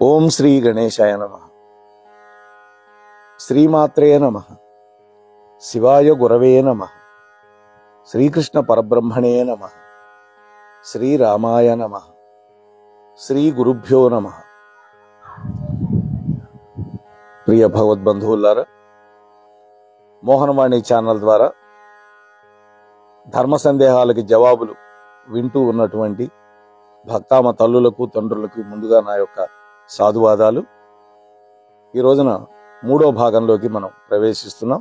ఓం శ్రీ గణేశాయ నమః. శ్రీమాత్రే నమః. శివాయ గురవే నమః. శ్రీకృష్ణ పరబ్రహ్మణే నమః. శ్రీరామాయ నమః. శ్రీ గురుభ్యో నమః. ప్రియ భగవద్బంధువులారా, మోహనవాణి ఛానల్ ద్వారా ధర్మ సందేహాలకి జవాబులు వింటూ ఉన్నటువంటి భక్తామ తల్లులకు తండ్రులకు ముందుగా నా యొక్క సాధువాదాలు. ఈ రోజున 3వ భాగంలోకి మనం ప్రవేశిస్తున్నాం.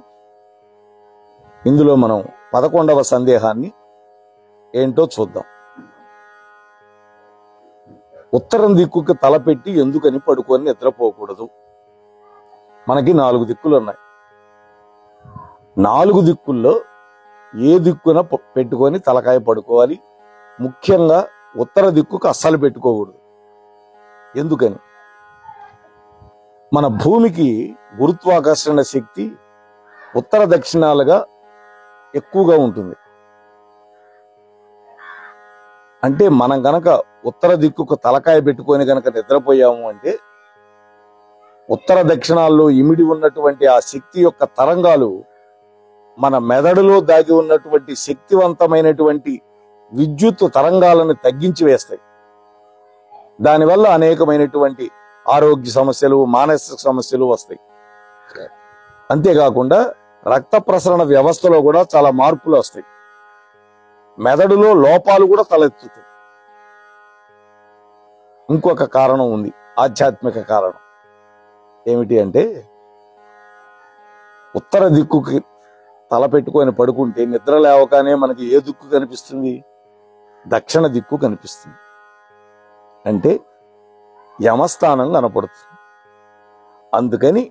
ఇందులో మనం 11వ సందేహాన్ని ఏంటో చూద్దాం. ఉత్తరం దిక్కుకి తలపెట్టి ఎందుకని పడుకొని నిద్రపోకూడదు? మనకి 4 దిక్కులు ఉన్నాయి. 4 దిక్కుల్లో ఏ దిక్కున పెట్టుకొని తలకాయ పడుకోవాలి? ముఖ్యంగా ఉత్తర దిక్కుకు అస్సలు పెట్టుకోకూడదు. ఎందుకని? మన భూమికి గురుత్వాకర్షణ శక్తి ఉత్తర దక్షిణాలుగా ఎక్కువగా ఉంటుంది. అంటే మనం గనక ఉత్తర దిక్కుకు తలకాయ పెట్టుకొని గనక నిద్రపోయాము అంటే ఉత్తర దక్షిణాల్లో ఇమిడి ఉన్నటువంటి ఆ శక్తి యొక్క తరంగాలు మన మెదడులో దాగి ఉన్నటువంటి శక్తివంతమైనటువంటి విద్యుత్ తరంగాలను తగ్గించి వేస్తాయి. దానివల్ల అనేకమైనటువంటి ఆరోగ్య సమస్యలు, మానసిక సమస్యలు వస్తాయి. అంతేకాకుండా రక్త ప్రసరణ వ్యవస్థలో కూడా చాలా మార్పులు వస్తాయి. మెదడులో లోపాలు కూడా తలెత్తుతాయి. ఇంకొక కారణం ఉంది, ఆధ్యాత్మిక కారణం. ఏమిటి అంటే, ఉత్తర దిక్కుకి తల పెట్టుకొని పడుకుంటే నిద్ర లేవగానే మనకి ఏ దిక్కు కనిపిస్తుంది? దక్షిణ దిక్కు కనిపిస్తుంది. అంటే యమస్థానం కనపడుతుంది. అందుకని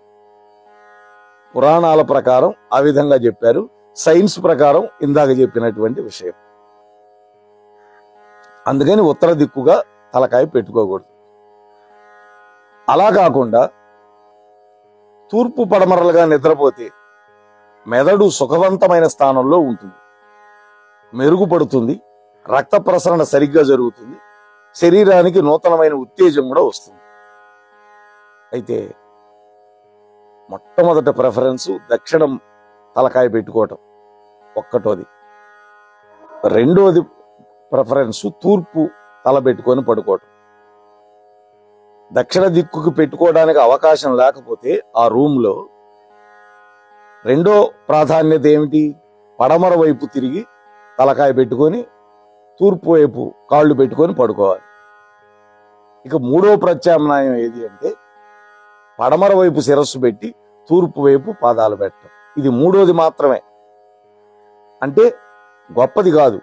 పురాణాల ప్రకారం ఆ విధంగా చెప్పారు. సైన్స్ ప్రకారం ఇందాక చెప్పినటువంటి విషయం. అందుకని ఉత్తర దిక్కుగా తలకాయ పెట్టుకోకూడదు. అలా కాకుండా తూర్పు పడమరలుగా నిద్రపోతే మెదడు సుఖవంతమైన స్థానంలో ఉంటుంది, మెరుగుపడుతుంది, రక్త ప్రసరణ సరిగ్గా జరుగుతుంది, శరీరానికి నూతనమైన ఉత్తేజం కూడా వస్తుంది. అయితే మొట్టమొదటి ప్రిఫరెన్స్ దక్షిణం తలకాయ పెట్టుకోవటం ఒక్కటోది. రెండోది ప్రిఫరెన్స్ తూర్పు తల పెట్టుకొని పడుకోవటం. దక్షిణ దిక్కుకు పెట్టుకోవడానికి అవకాశం లేకపోతే ఆ రూమ్లో రెండో ప్రాధాన్యత ఏమిటి? పడమర వైపు తిరిగి తలకాయ పెట్టుకొని తూర్పు వైపు కాళ్ళు పెట్టుకొని పడుకోవాలి. ఇక 3వ ప్రత్యామ్నాయం ఏది అంటే పడమర వైపు శిరస్సు పెట్టి తూర్పు వైపు పాదాలు పెట్టడం. ఇది 3వది మాత్రమే. అంటే గొప్పది కాదు,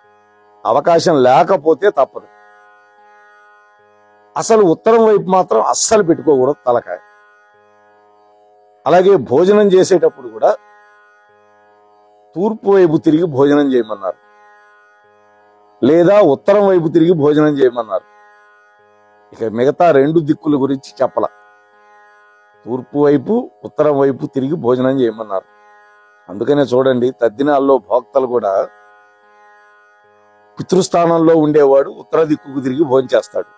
అవకాశం లేకపోతే తప్పదు. అసలు ఉత్తరం వైపు మాత్రం అస్సలు పెట్టుకోకూడదు తలకాయ. అలాగే భోజనం చేసేటప్పుడు కూడా తూర్పు వైపు తిరిగి భోజనం చేయమన్నారు, లేదా ఉత్తరం వైపు తిరిగి భోజనం చేయమన్నారు. ఇక మిగతా 2 దిక్కుల గురించి చెప్పల. తూర్పు వైపు ఉత్తరం వైపు తిరిగి భోజనం చేయమన్నారు. అందుకనే చూడండి, తద్దినాల్లో భోక్తలు కూడా పితృస్థానంలో ఉండేవాడు ఉత్తర దిక్కుకు తిరిగి భోజనం చేస్తాడు.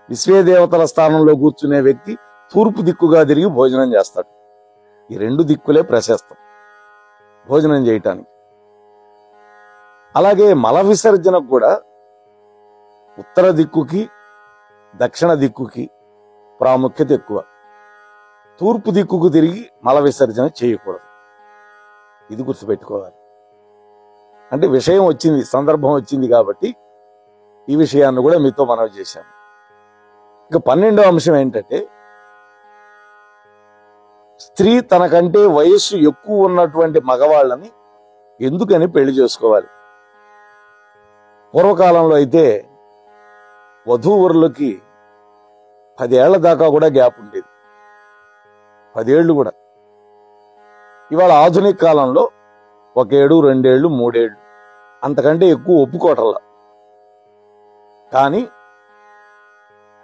విశ్వే దేవతల స్థానంలో కూర్చునే వ్యక్తి తూర్పు దిక్కుగా తిరిగి భోజనం చేస్తాడు. ఈ 2 దిక్కులే ప్రశస్తం భోజనం చేయటానికి. అలాగే మల విసర్జనకు కూడా ఉత్తర దిక్కుకి దక్షిణ దిక్కుకి ప్రాముఖ్యత ఎక్కువ. తూర్పు దిక్కుకు తిరిగి మల విసర్జన చేయకూడదు. ఇది గుర్తుపెట్టుకోవాలి. అంటే విషయం వచ్చింది, సందర్భం వచ్చింది కాబట్టి ఈ విషయాన్ని కూడా మీతో మనవి చేశాను. ఇక 12వ అంశం ఏంటంటే, స్త్రీ తనకంటే వయస్సు ఎక్కువ ఉన్నటువంటి మగవాళ్ళని ఎందుకని పెళ్లి చేసుకోవాలి? పూర్వకాలంలో అయితే వధూవరులకి 10 ఏళ్ల దాకా కూడా గ్యాప్ ఉండేది, 10 ఏళ్ళు కూడా. ఇవాళ ఆధునిక కాలంలో 1 ఏడు, 2 ఏళ్ళు, 3 ఏళ్ళు, అంతకంటే ఎక్కువ ఒప్పుకోవటంలా. కానీ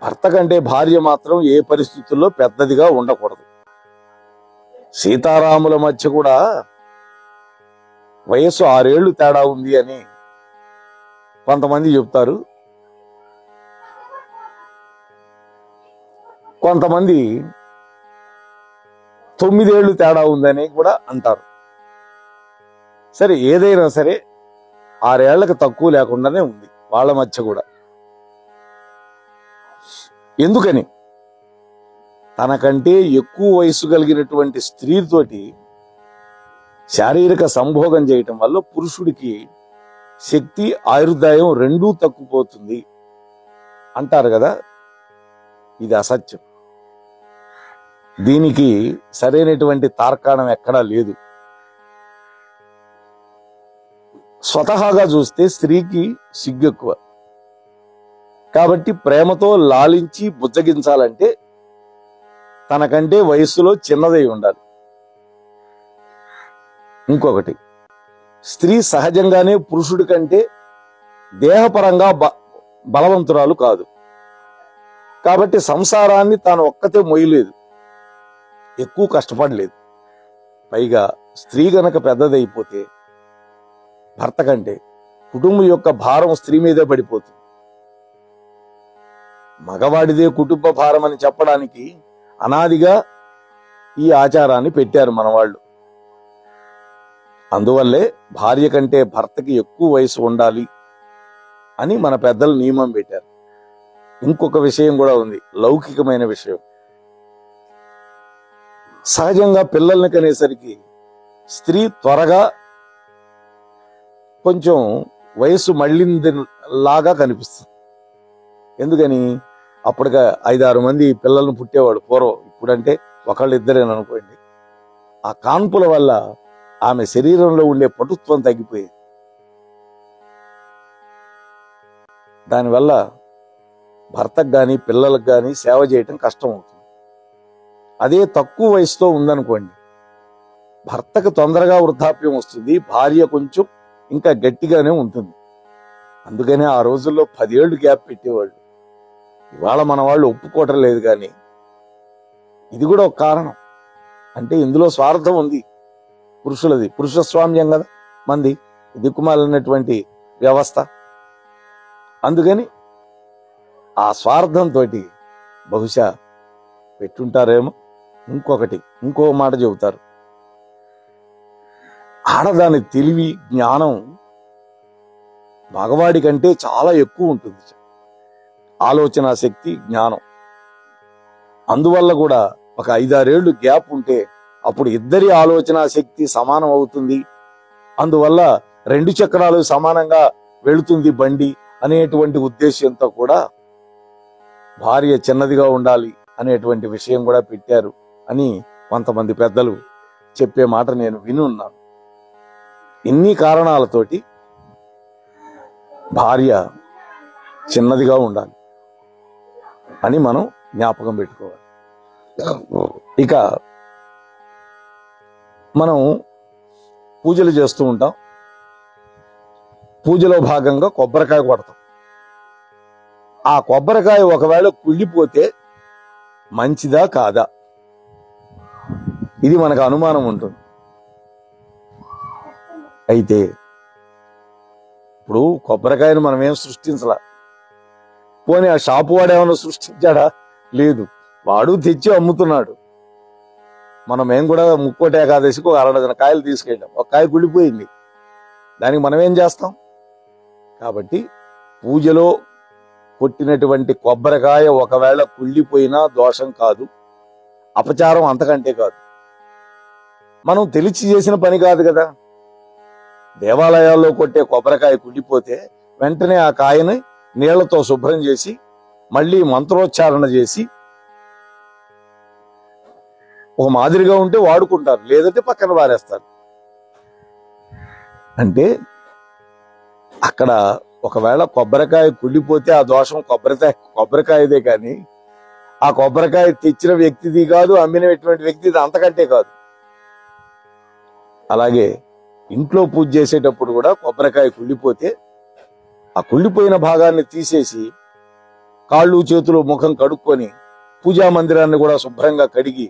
భర్త కంటే భార్య మాత్రం ఏ పరిస్థితుల్లో పెద్దదిగా ఉండకూడదు. సీతారాముల మధ్య కూడా వయస్సు 6 ఏళ్ళు తేడా ఉంది అని కొంతమంది చెప్తారు. కొంతమంది 9 ఏళ్ళు తేడా ఉందని కూడా అంటారు. సరే, ఏదైనా సరే 6 ఏళ్లకు తక్కువ లేకుండానే ఉంది వాళ్ళ మధ్య కూడా. ఎందుకని? తనకంటే ఎక్కువ వయసు కలిగినటువంటి స్త్రీతోటి శారీరక సంభోగం చేయటం వల్ల పురుషుడికి శక్తి, ఆయుర్దాయం రెండూ తగ్గిపోతుంది అంటారు కదా. ఇది అసత్యం. దీనికి సరైనటువంటి తార్కాణం ఎక్కడా లేదు. స్వతహాగా చూస్తే స్త్రీకి సిగ్గు ఎక్కువ. కాబట్టి ప్రేమతో లాలించి బుజ్జగించాలంటే తనకంటే వయస్సులో చిన్నదై ఉండాలి. ఇంకొకటి, స్త్రీ సహజంగానే పురుషుడి కంటే దేహపరంగా బలవంతురాలు కాదు. కాబట్టి సంసారాన్ని తాను ఒక్కతే మొయ్యలేదు, ఎక్కువ కష్టపడలేదు. పైగా స్త్రీ గనక పెద్దదైపోతే భర్త కంటే కుటుంబం యొక్క భారం స్త్రీ మీదే పడిపోతుంది. మగవాడిదే కుటుంబ భారం అని చెప్పడానికి అనాదిగా ఈ ఆచారాన్ని పెట్టారు మన వాళ్ళు. అందువల్లే భార్య కంటే భర్తకి ఎక్కువ వయసు ఉండాలి అని మన పెద్దలు నియమం పెట్టారు. ఇంకొక విషయం కూడా ఉంది, లౌకికమైన విషయం. సహజంగా పిల్లల్ని కనేసరికి స్త్రీ త్వరగా కొంచెం వయసు మళ్ళింది లాగా కనిపిస్తుంది. ఎందుకని? అప్పటిగా 5-6 మంది పిల్లల్ని పుట్టేవాడు పూర్వం. ఇప్పుడంటే ఒకళ్ళు ఇద్దరేని అనుకోండి. ఆ కాన్పుల వల్ల ఆమె శరీరంలో ఉండే పటుత్వం తగ్గిపోయేది. దానివల్ల భర్తకు గాని పిల్లలకు గాని సేవ చేయటం కష్టం అవుతుంది. అదే తక్కువ వయసుతో ఉందనుకోండి, భర్తకు తొందరగా వృద్ధాప్యం వస్తుంది, భార్య కొంచెం ఇంకా గట్టిగానే ఉంటుంది. అందుకనే ఆ రోజుల్లో 10 ఏళ్ళు గ్యాప్ పెట్టేవాళ్ళు. ఇవాళ మన వాళ్ళు ఒప్పుకోవటం లేదు. కానీ ఇది కూడా ఒక కారణం. అంటే ఇందులో స్వార్థం ఉంది పురుషులది. పురుష స్వామ్యం కదా మంది, దిక్కుమాలినటువంటి వ్యవస్థ. అందుకని ఆ స్వార్థంతో బహుశా పెట్టుంటారేమో. ఇంకో మాట చెబుతారు, ఆడదాని తెలివి, జ్ఞానం మగవాడి కంటే చాలా ఎక్కువ ఉంటుంది. ఆలోచన శక్తి, జ్ఞానం. అందువల్ల కూడా ఒక 5-6 ఏళ్లు గ్యాప్ ఉంటే అప్పుడు ఇద్దరి ఆలోచన శక్తి సమానం అవుతుంది. అందువల్ల 2 చక్రాలు సమానంగా వెళుతుంది బండి అనేటువంటి ఉద్దేశంతో కూడా భార్య చిన్నదిగా ఉండాలి అనేటువంటి విషయం కూడా పెట్టారు అని కొంతమంది పెద్దలు చెప్పే మాట నేను వినున్నాను. ఇన్ని కారణాలతోటి భార్య చిన్నదిగా ఉండాలి అని మనం జ్ఞాపకం పెట్టుకోవాలి. ఇక మనం పూజలు చేస్తూ ఉంటాం. పూజలో భాగంగా కొబ్బరికాయ కొడతాం. ఆ కొబ్బరికాయ ఒకవేళ కుళ్ళిపోతే మంచిదా కాదా, ఇది మనకు అనుమానం ఉంటుంది. అయితే ఇప్పుడు కొబ్బరికాయను మనం ఏం సృష్టించలా. పోనీ ఆ షాపు వాడు ఏమైనా సృష్టించాడా? లేదు, వాడు తెచ్చి అమ్ముతున్నాడు. మనం కూడా ముక్కోటి ఏకాదశికి ఒక 60 డజన్ కాయలు తీసుకెళ్ళాం, ఒక కాయ కుళ్ళిపోయింది, దానికి మనం ఏం చేస్తాం? కాబట్టి పూజలో కొట్టినటువంటి కొబ్బరికాయ ఒకవేళ కుళ్ళిపోయినా దోషం కాదు, అపచారం అంతకంటే కాదు. మనం తెలిసి చేసిన పని కాదు కదా. దేవాలయాల్లో కొట్టే కొబ్బరికాయ కుళ్ళిపోతే వెంటనే ఆ కాయని నీళ్లతో శుభ్రం చేసి మళ్ళీ మంత్రోచ్చారణ చేసి ఒక మాదిరిగా ఉంటే వాడుకుంటారు, లేదంటే పక్కన పారేస్తారు. అంటే అక్కడ ఒకవేళ కొబ్బరికాయ కుళ్ళిపోతే ఆ దోషం కొబ్బరికాయదే, కానీ ఆ కొబ్బరికాయ తెచ్చిన వ్యక్తిది కాదు, అమ్మినటువంటి వ్యక్తిది అంతకంటే కాదు. అలాగే ఇంట్లో పూజ చేసేటప్పుడు కూడా కొబ్బరికాయ కుళ్ళిపోతే ఆ కుళ్ళిపోయిన భాగాన్ని తీసేసి కాళ్ళు చేతులు ముఖం కడుక్కొని పూజా మందిరాన్ని కూడా శుభ్రంగా కడిగి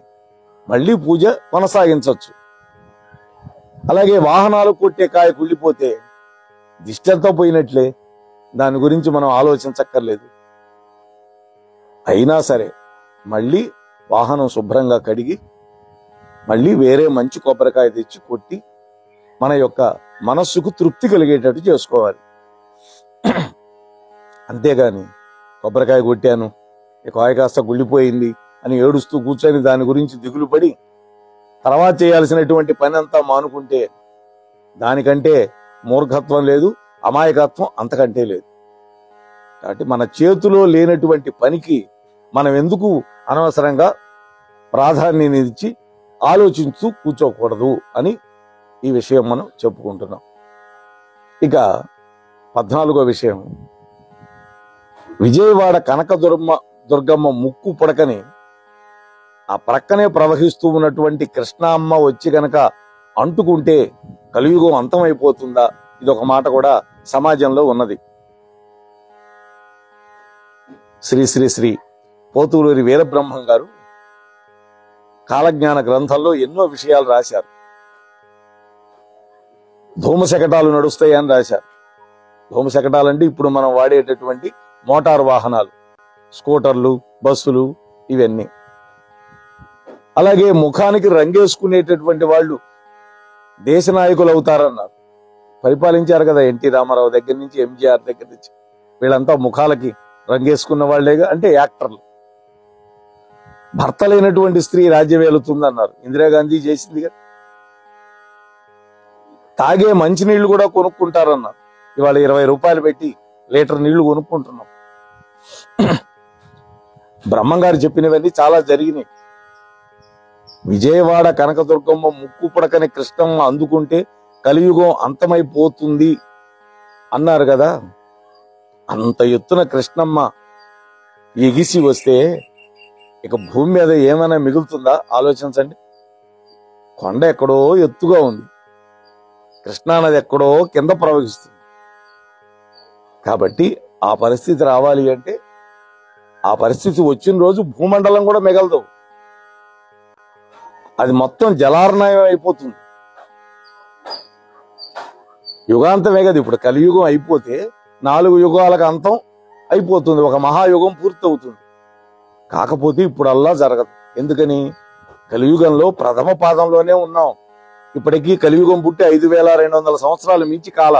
మళ్ళీ పూజ కొనసాగించవచ్చు. అలాగే వాహనాలు కొట్టే కాయ కుళ్ళిపోతే దిష్టంతో పోయినట్లే, దాని గురించి మనం ఆలోచించక్కర్లేదు. అయినా సరే మళ్ళీ వాహనం శుభ్రంగా కడిగి మళ్ళీ వేరే మంచి కొబ్బరికాయ తెచ్చి కొట్టి మన యొక్క మనస్సుకు తృప్తి కలిగేటట్టు చేసుకోవాలి. అంతేగాని కొబ్బరికాయ కొట్టాను, కాయ కాస్త గుళ్ళిపోయింది అని ఏడుస్తూ కూర్చొని దాని గురించి దిగులు పడి తర్వాత చేయాల్సినటువంటి పని అంతా మానుకుంటే దానికంటే మూర్ఖత్వం లేదు, అమాయకత్వం అంతకంటే లేదు. కాబట్టి మన చేతిలో లేనటువంటి పనికి మనం ఎందుకు అనవసరంగా ప్రాధాన్యం ఇచ్చి ఆలోచిస్తూ కూర్చోకూడదు అని ఈ విషయం మనం చెప్పుకుంటున్నాం. ఇక 14వ విషయం, విజయవాడ దుర్గమ్మ ముక్కు పుడకని ఆ ప్రక్కనే ప్రవహిస్తూ ఉన్నటువంటి కృష్ణామ్మ వచ్చి గనక అంటుకుంటే కలియుగం అంతమైపోతుందా? ఇది ఒక మాట కూడా సమాజంలో ఉన్నది. శ్రీ శ్రీ శ్రీ పోతులూరి వీరబ్రహ్మం గారు కాలజ్ఞాన గ్రంథంలో ఎన్నో విషయాలు రాశారు. ధూమశకటాలు నడుస్తాయని రాశారు. ధూమశకటాలంటే ఇప్పుడు మనం వాడేటటువంటి మోటార్ వాహనాలు, స్కూటర్లు, బస్సులు, ఇవన్నీ. అలాగే ముఖానికి రంగేసుకునేటటువంటి వాళ్ళు దేశ నాయకులు అవుతారన్నారు. పరిపాలించారు కదా ఎన్టీ రామారావు దగ్గర నుంచి ఎంజీఆర్ దగ్గర నుంచి. వీళ్ళంతా ముఖాలకి రంగేసుకున్న వాళ్లేగా, అంటే యాక్టర్లు. భర్త లేనటువంటి స్త్రీ రాజ్యం వెళుతుందన్నారు, ఇందిరాగాంధీ చేసిందిగా. తాగే మంచినీళ్లు కూడా కొనుక్కుంటారన్నారు. ఇవాళ 20 రూపాయలు పెట్టి లీటర్ నీళ్లు కొనుక్కుంటున్నాం. బ్రహ్మంగారు చెప్పినవన్నీ చాలా జరిగినాయి. విజయవాడ కనకదుర్గమ్మ ముక్కు పుడకని కృష్ణమ్మ అందుకుంటే కలియుగం అంతమైపోతుంది అన్నారు కదా. అంత ఎత్తున కృష్ణమ్మ ఎగిసి వస్తే ఇక భూమి మీద ఏమైనా మిగులుతుందా? ఆలోచించండి. కొండ ఎక్కడో ఎత్తుగా ఉంది, కృష్ణానది ఎక్కడో కింద ప్రవహిస్తుంది. కాబట్టి ఆ పరిస్థితి రావాలి అంటే ఆ పరిస్థితి వచ్చిన రోజు భూమండలం కూడా మిగలదు, అది మొత్తం జలార్ణయం అయిపోతుంది. యుగాంతమే కదా. ఇప్పుడు కలియుగం అయిపోతే 4 యుగాలకు అంతం అయిపోతుంది, ఒక మహాయుగం పూర్తి అవుతుంది. కాకపోతే ఇప్పుడు అల్లా జరగదు. ఎందుకని? కలియుగంలో ప్రథమ పాదంలోనే ఉన్నాం. ఇప్పటికీ కలియుగం పుట్టి 5200 సంవత్సరాలు మించి కాల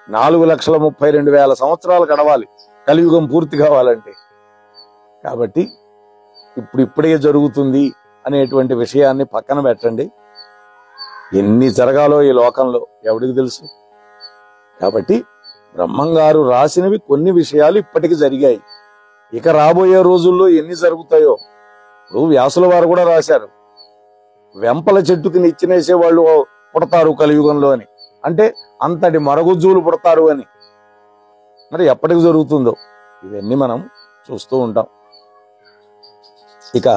4,32,000 సంవత్సరాలు గడవాలి కలియుగం పూర్తి కావాలంటే. కాబట్టి ఇప్పుడే జరుగుతుంది అనేటువంటి విషయాన్ని పక్కన పెట్టండి. ఎన్ని జరగాలో ఈ లోకంలో ఎవడికి తెలుసు? కాబట్టి బ్రహ్మంగారు రాసినవి కొన్ని విషయాలు ఇప్పటికి జరిగాయి. ఇక రాబోయే రోజుల్లో ఎన్ని జరుగుతాయో. ఇప్పుడు వ్యాసుల వారు కూడా రాశారు, వెంపల చెట్టుకి నిచ్చినేసే వాళ్ళు పుడతారు కలియుగంలో అని. అంటే అంతటి మరగుజ్జువులు పుడతారు అని. మరి ఎప్పటికి జరుగుతుందో ఇవన్నీ మనం చూస్తూ ఉంటాం. ఇక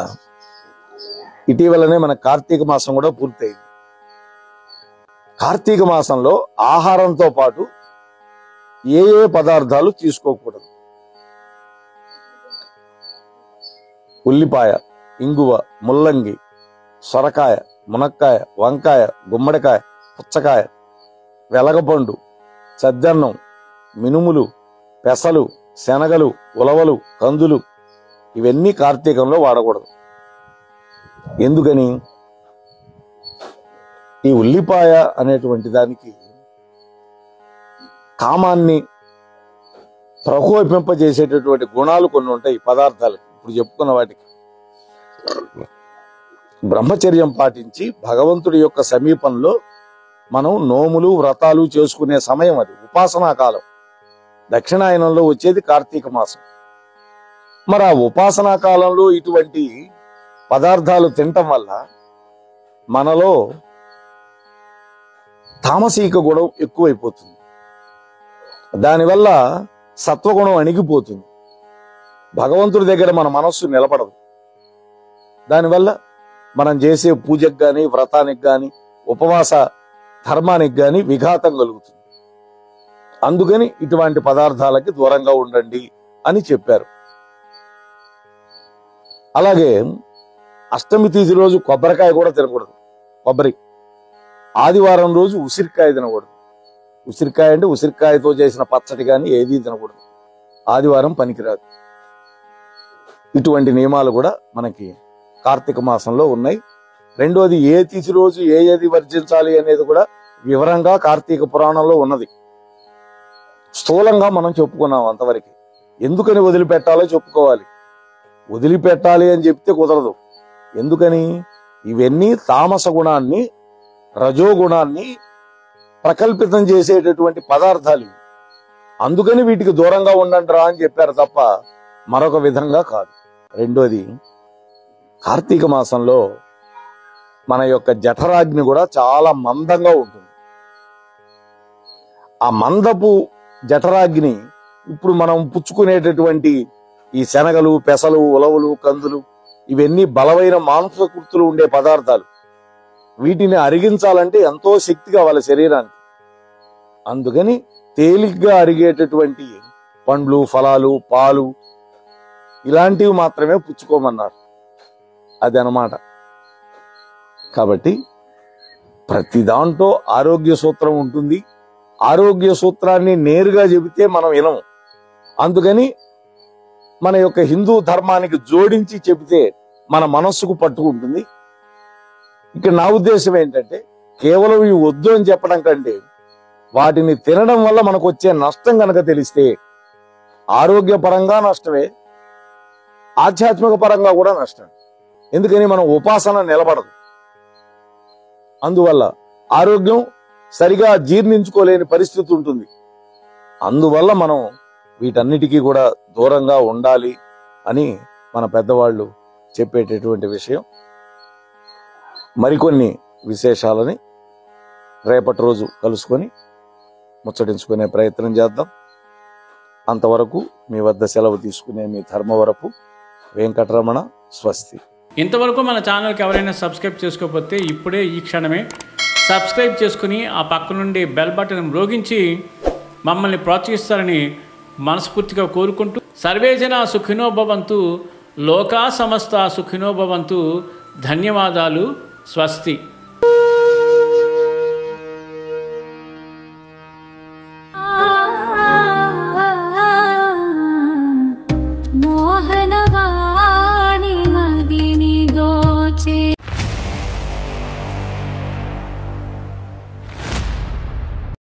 ఇటీవలనే మన కార్తీక మాసం కూడా పూర్తయింది. కార్తీక మాసంలో ఆహారంతో పాటు ఏ పదార్థాలు తీసుకోకూడదు? ఉల్లిపాయ, ఇంగువ, ముల్లంగి, సొరకాయ, మునక్కాయ, వంకాయ, గుమ్మడికాయ, పుచ్చకాయ, వెలగపండు, సద్దన్నం, మినుములు, పెసలు, శనగలు, ఉలవలు, కందులు, ఇవన్నీ కార్తీకంలో వాడకూడదు. ఎందుకని? ఈ ఉల్లిపాయ అనేటువంటి దానికి కామాన్ని ప్రకోపింపజేసేటటువంటి గుణాలు కొన్ని ఉంటాయి పదార్థాలకి. ఇప్పుడు చెప్పుకున్న వాటికి బ్రహ్మచర్యం పాటించి భగవంతుడి యొక్క సమీపంలో మనం నోములు వ్రతాలు చేసుకునే సమయం అది, ఉపాసనా కాలం. దక్షిణాయనంలో వచ్చేది కార్తీక మాసం. మరి ఆ ఉపాసనా కాలంలో ఇటువంటి పదార్థాలు తినటం వల్ల మనలో తామసీక గుణం ఎక్కువైపోతుంది. దానివల్ల సత్వగుణం అణిగిపోతుంది. భగవంతుడి దగ్గర మన మనస్సు నిలబడదు. దానివల్ల మనం చేసే పూజకు గాని, వ్రతానికి గాని, ఉపవాస ధర్మానికి గాని విఘాతం కలుగుతుంది. అందుకని ఇటువంటి పదార్థాలకి దూరంగా ఉండండి అని చెప్పారు. అలాగే అష్టమి తిథి రోజు కొబ్బరికాయ కూడా తినకూడదు. ఆదివారం రోజు ఉసిరికాయ తినకూడదు. ఉసిరికాయ అంటే ఉసిరికాయతో చేసిన పచ్చడి కానీ ఏదీ తినకూడదు. ఆదివారం పనికిరాదు. ఇటువంటి నియమాలు కూడా మనకి కార్తీక మాసంలో ఉన్నాయి. రెండోది ఏ తిథి రోజు ఏది వర్జించాలి అనేది కూడా వివరంగా కార్తీక పురాణంలో ఉన్నది. స్థూలంగా మనం చెప్పుకున్నాం అంతవరకు. ఎందుకని వదిలిపెట్టాలో చెప్పుకోవాలి. వదిలిపెట్టాలి అని చెప్తే కుదరదు. ఎందుకని? ఇవన్నీ తామస గుణాన్ని, రజోగుణాన్ని ప్రకల్పితం చేసేటటువంటి పదార్థాలు. అందుకని వీటికి దూరంగా ఉండండి రా అని చెప్పారు తప్ప మరొక విధంగా కాదు. రెండోది, కార్తీక మాసంలో మన యొక్క జఠరాగ్ని కూడా చాలా మందంగా ఉంటుంది. ఆ మందపు జఠరాగ్ని ఇప్పుడు మనం పుచ్చుకునేటటువంటి ఈ శనగలు, పెసలు, ఉలవలు, కందులు ఇవన్నీ బలమైన మాంసకృతులు ఉండే పదార్థాలు. వీటిని అరిగించాలంటే ఎంతో శక్తి కావాలి శరీరానికి. అందుకని తేలిగ్గా అరిగేటటువంటి పండ్లు, ఫలాలు, పాలు ఇలాంటివి మాత్రమే పుచ్చుకోమన్నారు. అది అన్నమాట. కాబట్టి ప్రతి దాంట్లో ఆరోగ్య సూత్రం ఉంటుంది. ఆరోగ్య సూత్రాన్ని నేరుగా చెబితే మనం వినము. అందుకని మన యొక్క హిందూ ధర్మానికి జోడించి చెబితే మన మనస్సుకు పట్టుకుంటుంది. ఇక్కడ నా ఉద్దేశం ఏంటంటే, కేవలం ఇవి వద్దు అని చెప్పడం కంటే వాటిని తినడం వల్ల మనకు వచ్చే నష్టం కనుక తెలిస్తే ఆరోగ్యపరంగా నష్టమే, ఆధ్యాత్మిక పరంగా కూడా నష్టం. ఎందుకని? మన ఉపాసన నిలబడదు. అందువల్ల ఆరోగ్యం సరిగా జీర్ణించుకోలేని పరిస్థితి ఉంటుంది. అందువల్ల మనం వీటన్నిటికీ కూడా దూరంగా ఉండాలి అని మన పెద్దవాళ్ళు చెప్పేటటువంటి విషయం. మరికొన్ని విశేషాలని రేపటి రోజు కలుసుకొని ముచ్చటించుకునే ప్రయత్నం చేద్దాం. అంతవరకు మీ వద్ద సెలవు తీసుకునే మీ ధర్మవరపు వెంకటరమణ. స్వస్తి. ఇంతవరకు మన ఛానల్కి ఎవరైనా సబ్స్క్రైబ్ చేసుకోకపోతే ఇప్పుడే ఈ క్షణమే సబ్స్క్రైబ్ చేసుకుని ఆ పక్క నుండి బెల్ బటన్ మ్రోగించి మమ్మల్ని ప్రోత్సహిస్తారని మనస్ఫూర్తిగా కోరుకుంటూ, సర్వేజన సుఖినో భవంతు, లోకా సమస్త సుఖినో భవంతు. ధన్యవాదాలు. స్వస్తి.